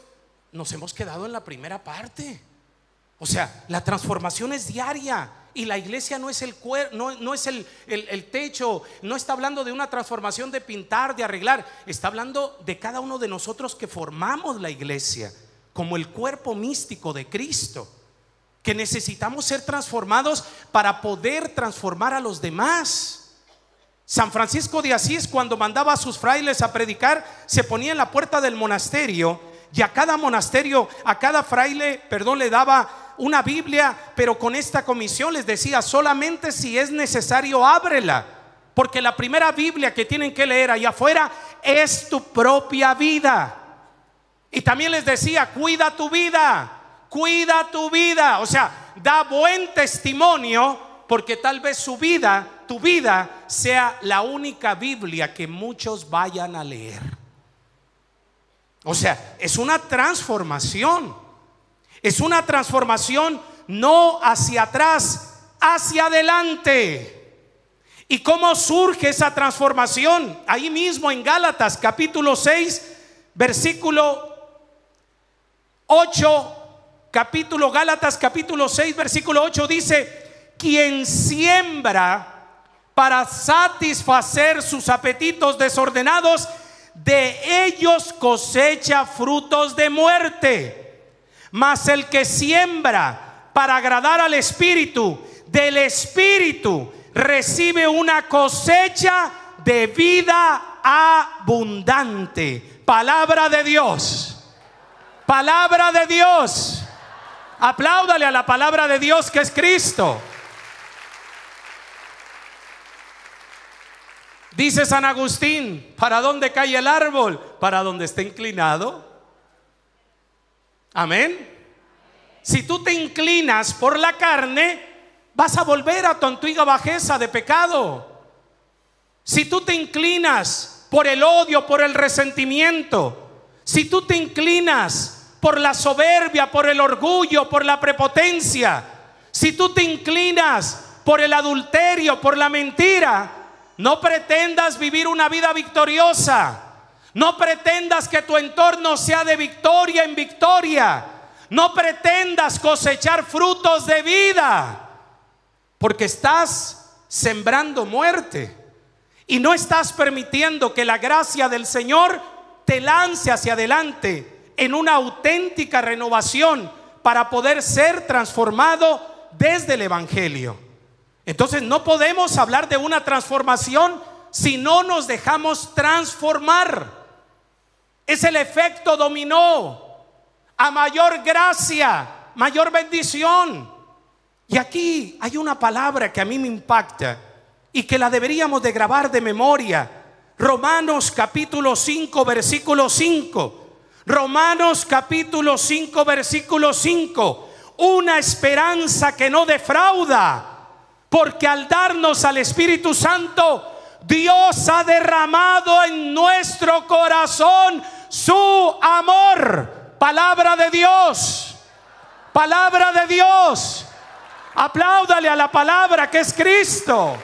nos hemos quedado en la primera parte. O sea, la transformación es diaria. Y la iglesia no es el no es el techo. No está hablando de una transformación de pintar, de arreglar. Está hablando de cada uno de nosotros que formamos la iglesia como el cuerpo místico de Cristo, que necesitamos ser transformados para poder transformar a los demás. San Francisco de Asís, cuando mandaba a sus frailes a predicar, se ponía en la puerta del monasterio y a cada monasterio, a cada fraile, le daba una Biblia, pero con esta comisión les decía: solamente si es necesario ábrela, porque la primera Biblia que tienen que leer allá afuera es tu propia vida. Y también les decía: cuida tu vida, cuida tu vida. O sea, da buen testimonio, porque tal vez su vida, tu vida, sea la única Biblia que muchos vayan a leer. O sea, es una transformación. Es una transformación no hacia atrás, hacia adelante. ¿Y cómo surge esa transformación? Ahí mismo en Gálatas capítulo 6 versículo 8, Gálatas capítulo 6 versículo 8 dice: quien siembra para satisfacer sus apetitos desordenados, de ellos cosecha frutos de muerte. Mas el que siembra para agradar al Espíritu, del Espíritu recibe una cosecha de vida abundante. Palabra de Dios. Palabra de Dios. Apláudale a la palabra de Dios, que es Cristo. Dice San Agustín: ¿para dónde cae el árbol? Para donde esté inclinado. Amén. Si tú te inclinas por la carne, vas a volver a tu antigua bajeza de pecado. Si tú te inclinas por el odio, por el resentimiento, si tú te inclinas por la soberbia, por el orgullo, por la prepotencia, si tú te inclinas por el adulterio, por la mentira, no pretendas vivir una vida victoriosa. No pretendas que tu entorno sea de victoria en victoria. No pretendas cosechar frutos de vida, porque estás sembrando muerte y no estás permitiendo que la gracia del Señor te lance hacia adelante en una auténtica renovación para poder ser transformado desde el Evangelio. Entonces no podemos hablar de una transformación si no nos dejamos transformar. Es el efecto dominó. A mayor gracia, mayor bendición. Y aquí hay una palabra que a mí me impacta y que la deberíamos de grabar de memoria. Romanos capítulo 5 versículo 5. Romanos capítulo 5 versículo 5. Una esperanza que no defrauda, porque al darnos al Espíritu Santo, Dios ha derramado en nuestro corazón su amor. Palabra de Dios. Palabra de Dios. Apláudale a la palabra que es Cristo.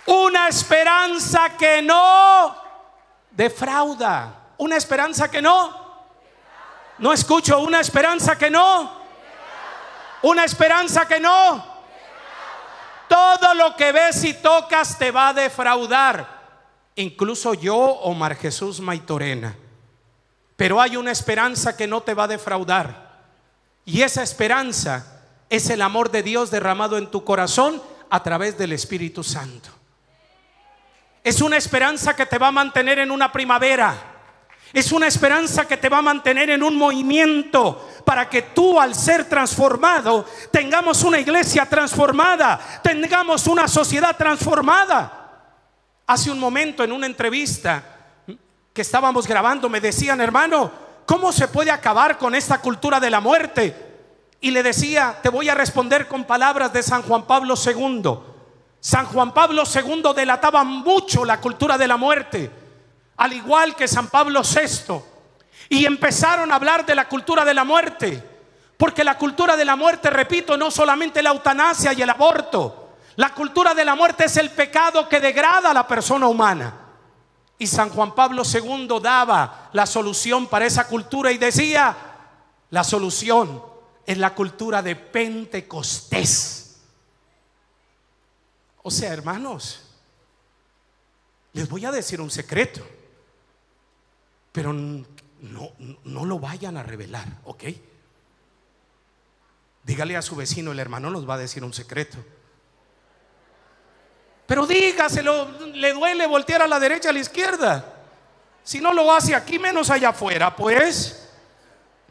Una esperanza que no defrauda. Una esperanza que no escucho. Una esperanza que no. Una esperanza que no. Todo lo que ves y tocas te va a defraudar. Incluso yo, Omar Jesús Maitorena. Pero hay una esperanza que no te va a defraudar. Y esa esperanza es el amor de Dios derramado en tu corazón a través del Espíritu Santo. Es una esperanza que te va a mantener en una primavera. Es una esperanza que te va a mantener en un movimiento para que tú, al ser transformado, tengamos una iglesia transformada, tengamos una sociedad transformada. Hace un momento en una entrevista que estábamos grabando me decían: hermano, ¿cómo se puede acabar con esta cultura de la muerte? Y le decía: te voy a responder con palabras de San Juan Pablo II. San Juan Pablo II delataba mucho la cultura de la muerte, al igual que San Pablo VI. Y empezaron a hablar de la cultura de la muerte, porque la cultura de la muerte, repito, no solamente la eutanasia y el aborto. La cultura de la muerte es el pecado que degrada a la persona humana. Y San Juan Pablo II daba la solución para esa cultura y decía: la solución es la cultura de Pentecostés. O sea, hermanos, les voy a decir un secreto, pero no lo vayan a revelar, ¿ok? Dígale a su vecino: el hermano nos va a decir un secreto. Pero dígaselo, le duele voltear a la derecha, a la izquierda. Si no lo hace aquí, menos allá afuera, pues.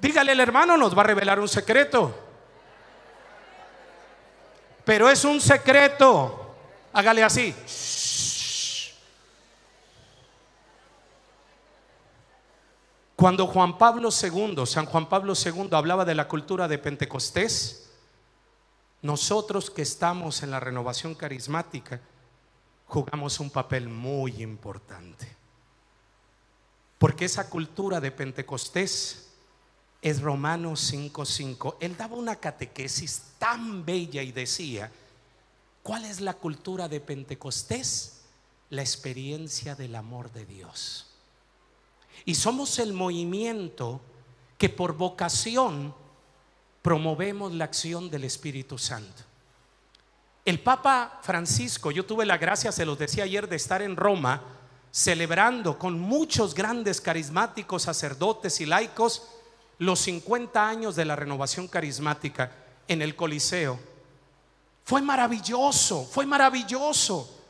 Dígale: el hermano nos va a revelar un secreto. Pero es un secreto. Hágale así. Cuando San Juan Pablo II hablaba de la cultura de Pentecostés, nosotros que estamos en la renovación carismática jugamos un papel muy importante, porque esa cultura de Pentecostés es Romanos 5:5. Él daba una catequesis tan bella y decía: ¿cuál es la cultura de Pentecostés? La experiencia del amor de Dios. Y somos el movimiento que por vocación promovemos la acción del Espíritu Santo. El Papa Francisco, yo tuve la gracia, se los decía ayer, de estar en Roma celebrando con muchos grandes carismáticos, sacerdotes y laicos los 50 años de la renovación carismática en el Coliseo. Fue maravilloso, fue maravilloso.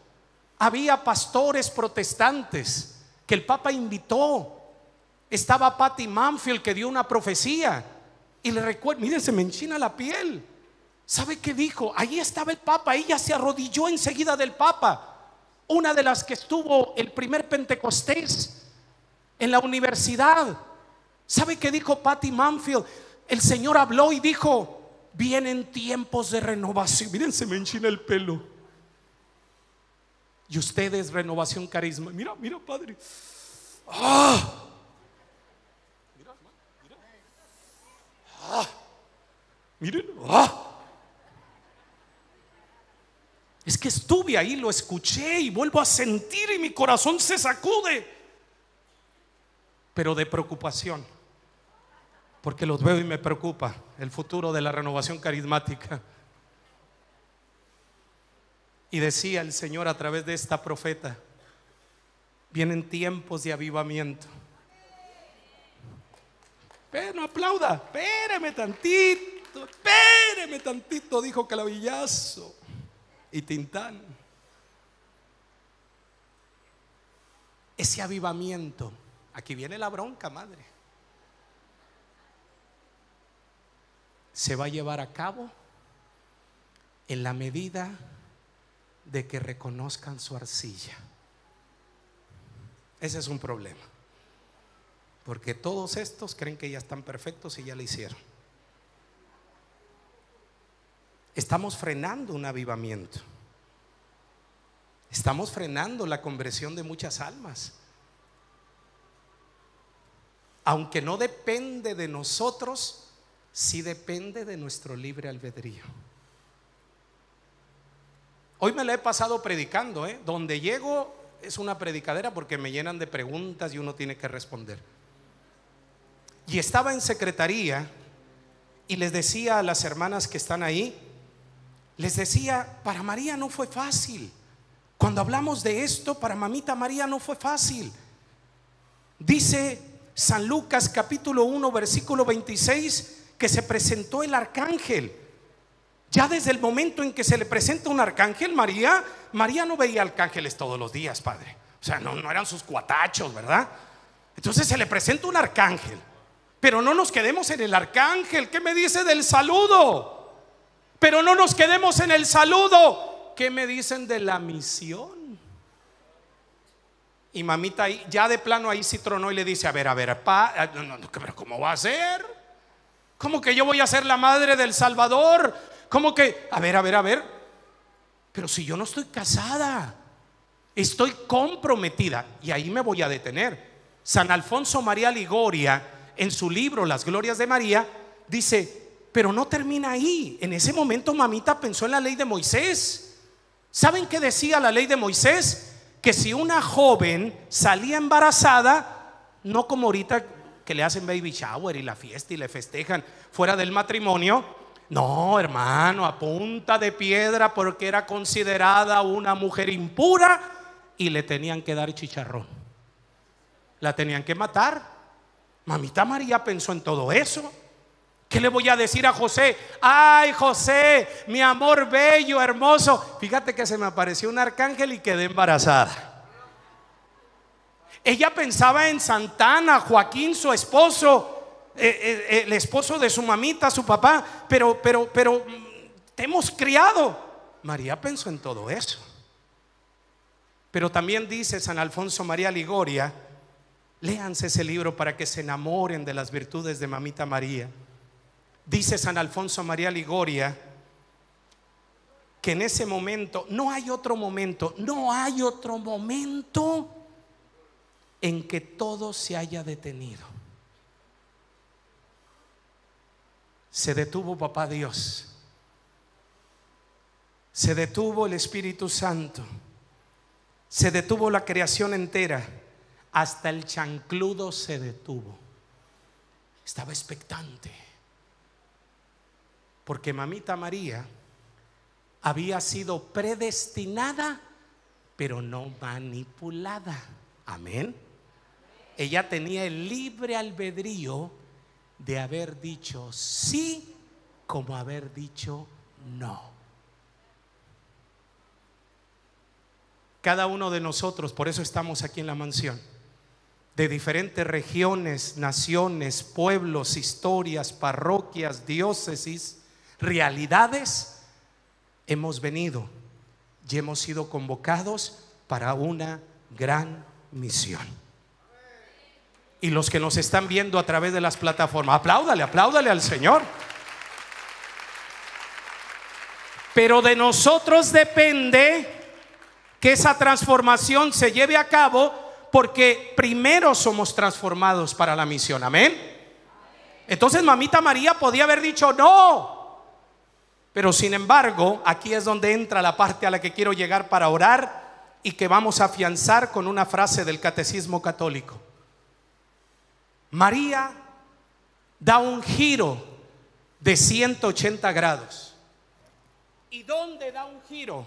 Había pastores protestantes que el Papa invitó. Estaba Patty Manfield, que dio una profecía. Y le recuerdo, miren, se me enchina la piel. ¿Sabe qué dijo? Ahí estaba el Papa, ella se arrodilló enseguida del Papa. Una de las que estuvo el primer Pentecostés en la universidad. ¿Sabe qué dijo Patty Manfield? El Señor habló y dijo: vienen tiempos de renovación. Miren, se me enchina el pelo. Y ustedes, renovación carisma. Mira, mira, padre. ¡Ah! Mira, mira. ¡Ah! Miren. ¡Ah! Es que estuve ahí, lo escuché y vuelvo a sentir y mi corazón se sacude, pero de preocupación, porque los veo y me preocupa el futuro de la renovación carismática. Y decía el Señor a través de esta profeta: vienen tiempos de avivamiento. Pero no aplauda, espéreme tantito, dijo Clavillazo y Tintán. Ese avivamiento, aquí viene la bronca, madre, se va a llevar a cabo en la medida de que reconozcan su arcilla. Ese es un problema, porque todos estos creen que ya están perfectos y ya lo hicieron. Estamos frenando un avivamiento. Estamos frenando la conversión de muchas almas. aunque no depende de nosotros, sí depende de nuestro libre albedrío. Hoy me la he pasado predicando, donde llego es una predicadera porque me llenan de preguntas y uno tiene que responder. Y estaba en secretaría y les decía a las hermanas que están ahí, les decía, para María no fue fácil. Cuando hablamos de esto, para mamita María no fue fácil. Dice San Lucas capítulo 1 versículo 26 que se presentó el arcángel. Ya desde el momento en que se le presenta un arcángel, María no veía arcángeles todos los días, padre. O sea, no eran sus cuatachos, ¿verdad? Entonces se le presenta un arcángel. Pero no nos quedemos en el arcángel. ¿Qué me dice del saludo? Pero no nos quedemos en el saludo. ¿Qué me dicen de la misión? Y mamita ahí, ya de plano ahí sí tronó y le dice, a ver, pero ¿cómo va a ser? ¿Cómo que yo voy a ser la madre del Salvador? ¿Cómo que? A ver. Pero si yo no estoy casada, estoy comprometida. Y ahí me voy a detener. San Alfonso María Ligoria, en su libro Las Glorias de María, dice, pero no termina ahí. En ese momento mamita pensó en la ley de Moisés. ¿Saben qué decía la ley de Moisés? Que si una joven salía embarazada, no como ahorita que le hacen baby shower y la fiesta y le festejan fuera del matrimonio. No, hermano, a punta de piedra, porque era considerada una mujer impura y le tenían que dar chicharrón. La tenían que matar. Mamita María pensó en todo eso. ¿Qué le voy a decir a José? Ay, José, mi amor bello, hermoso, fíjate que se me apareció un arcángel y quedé embarazada. Ella pensaba en Santana, Joaquín, su esposo, el esposo de su mamita, su papá, pero te hemos criado. María pensó en todo eso. Pero también dice San Alfonso María Ligoria, léanse ese libro para que se enamoren de las virtudes de mamita María. Dice San Alfonso María Ligoria que en ese momento, no hay otro momento en que todo se haya detenido. Se detuvo papá Dios, se detuvo el Espíritu Santo, se detuvo la creación entera, hasta el chancludo se detuvo. Estaba expectante, porque mamita María había sido predestinada, pero no manipulada. Amén. Ella tenía el libre albedrío de haber dicho sí como haber dicho no. Cada uno de nosotros, por eso estamos aquí en la mansión, de diferentes regiones, naciones, pueblos, historias, parroquias, diócesis, realidades, hemos venido y hemos sido convocados para una gran misión. Y los que nos están viendo a través de las plataformas, apláudale al Señor. Pero de nosotros depende que esa transformación se lleve a cabo, porque primero somos transformados para la misión. Amén. Entonces mamita María podía haber dicho no, pero sin embargo aquí es donde entra la parte a la que quiero llegar para orar y que vamos a afianzar con una frase del Catecismo Católico. María da un giro de 180 grados. ¿Y dónde da un giro?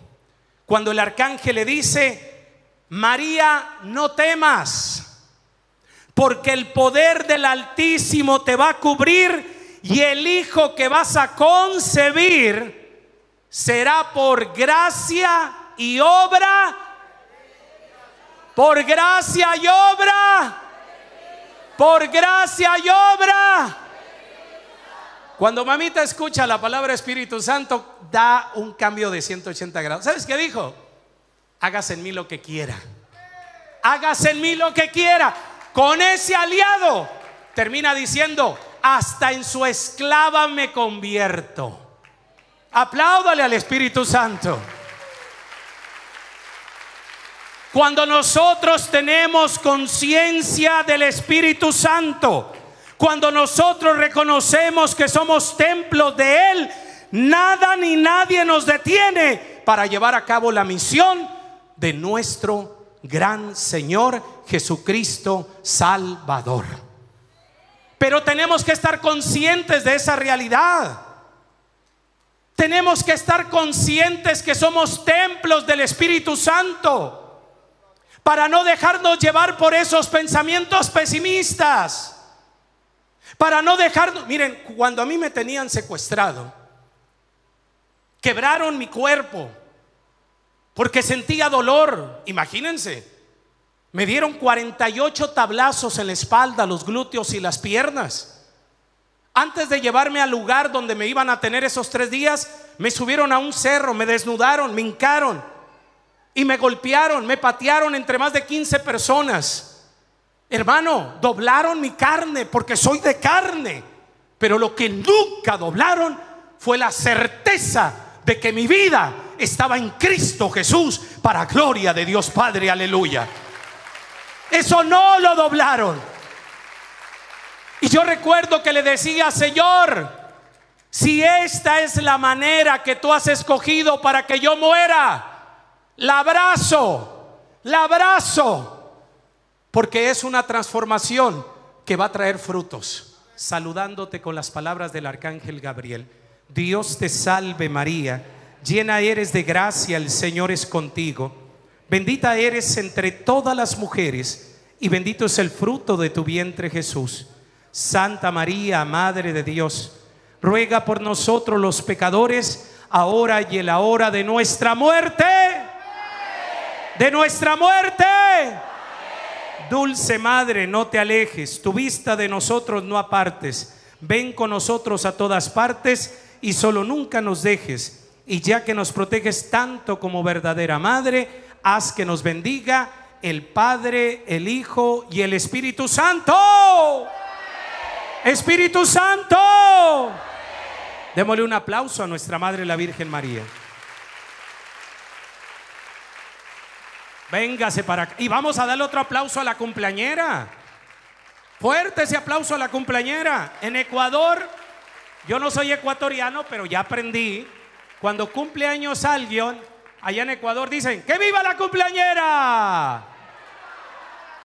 Cuando el arcángel le dice: María, no temas, porque el poder del Altísimo te va a cubrir, y el hijo que vas a concebir será por gracia y obra. Por gracia y obra. Por gracia y obra. Cuando mamita escucha la palabra Espíritu Santo, da un cambio de 180 grados. ¿Sabes qué dijo? Hágase en mí lo que quiera. Hágase en mí lo que quiera. Con ese aliado termina diciendo: hasta en su esclava me convierto. Apláudale al Espíritu Santo. Cuando nosotros tenemos conciencia del Espíritu Santo, cuando nosotros reconocemos que somos templos de Él, nada ni nadie nos detiene para llevar a cabo la misión de nuestro gran Señor Jesucristo Salvador. Pero tenemos que estar conscientes de esa realidad. Tenemos que estar conscientes que somos templos del Espíritu Santo, para no dejarnos llevar por esos pensamientos pesimistas, para no dejarnos. Miren, cuando a mí me tenían secuestrado, quebraron mi cuerpo porque sentía dolor. Imagínense, me dieron 48 tablazos en la espalda, los glúteos y las piernas. Antes de llevarme al lugar donde me iban a tener esos 3 días, me subieron a un cerro, me desnudaron, me hincaron y me golpearon, me patearon entre más de 15 personas. Hermano, doblaron mi carne porque soy de carne, pero lo que nunca doblaron fue la certeza de que mi vida estaba en Cristo Jesús, para gloria de Dios Padre. Aleluya. Eso no lo doblaron. Y yo recuerdo que le decía: Señor, si esta es la manera que tú has escogido para que yo muera, la abrazo, porque es una transformación que va a traer frutos. Saludándote con las palabras del arcángel Gabriel: Dios te salve María, llena eres de gracia, el Señor es contigo. Bendita eres entre todas las mujeres, y bendito es el fruto de tu vientre Jesús. Santa María, Madre de Dios, ruega por nosotros los pecadores, ahora y en la hora de nuestra muerte. De nuestra muerte. Dulce Madre, no te alejes, tu vista de nosotros no apartes. Ven con nosotros a todas partes y solo nunca nos dejes. Y ya que nos proteges tanto como verdadera Madre, haz que nos bendiga el Padre, el Hijo y el Espíritu Santo. Espíritu Santo. Démosle un aplauso a nuestra Madre, la Virgen María. Véngase para acá. Y vamos a darle otro aplauso a la cumpleañera. Fuerte ese aplauso a la cumpleañera. En Ecuador, yo no soy ecuatoriano, pero ya aprendí. Cuando cumple años alguien, allá en Ecuador dicen: ¡que viva la cumpleañera!